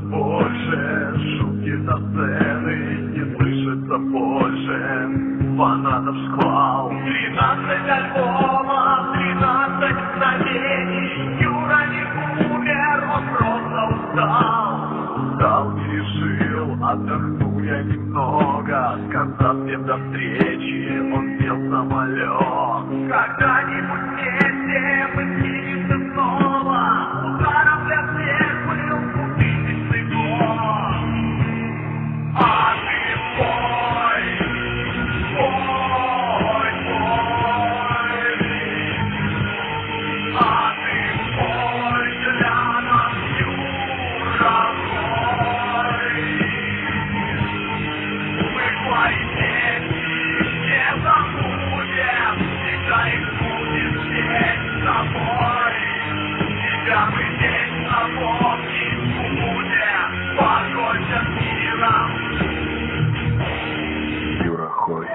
Больше шутки со сцены, не слышится больше фанатов шквал. 13 альбомов, 13 мгновений. Юра не умер, он просто устал. Устал и решил, отдохну я немного. Сказав всем до встречи, он сел в самолет. Когда-нибудь вместе мы снимемся снова. Ударом для всех был 2000 год. А ты пой, пой, пой. А ты пой для нас, Юра, пой. Мы твои песни не забудем, всегда их будем петь с тобой. Тебя мы вечно помнить будем, покойся с миром. Юра Хой.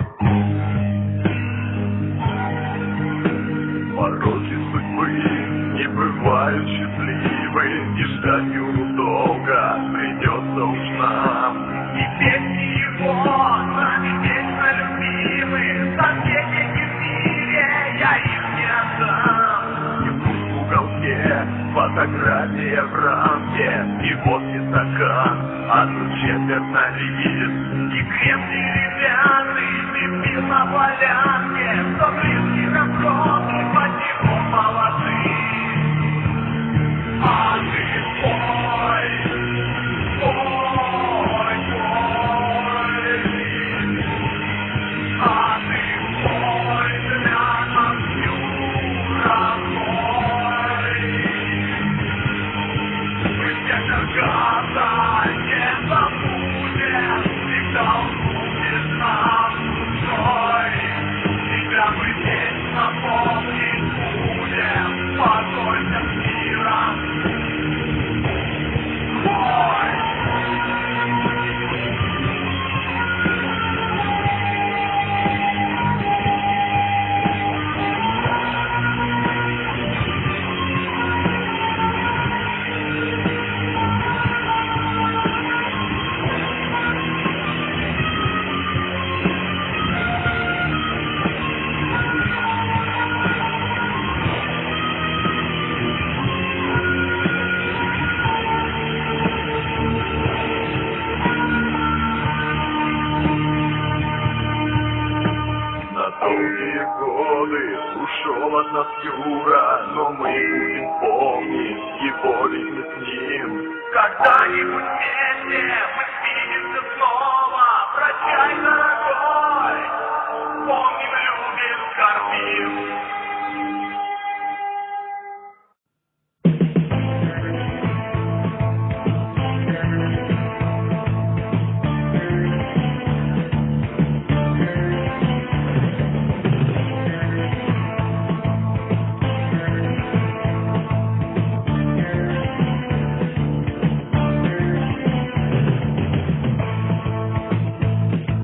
Пороки судьбы не бывают счастливы, и ждать Юру долго придется уж нам. И песни его нами вечно любимы, соседи в мире я их не отдам. И пусть в уголке фотография в рамке, и водки стакан, одну четверть налит. И крем деревянный ты пил на полянке, что близкий разброд и под него молодых. А ты пой, пой, пой. А ты пой для нас, Юра, пой. Мы всех Аркаса не забудем, всегда будешь нам душой. Тебя мы вечно помнить будем, покойся с миром. Ой. Долгие годы ушел от нас Юра, но мы будем помнить его ведь мы с ним. Когда-нибудь вместе мы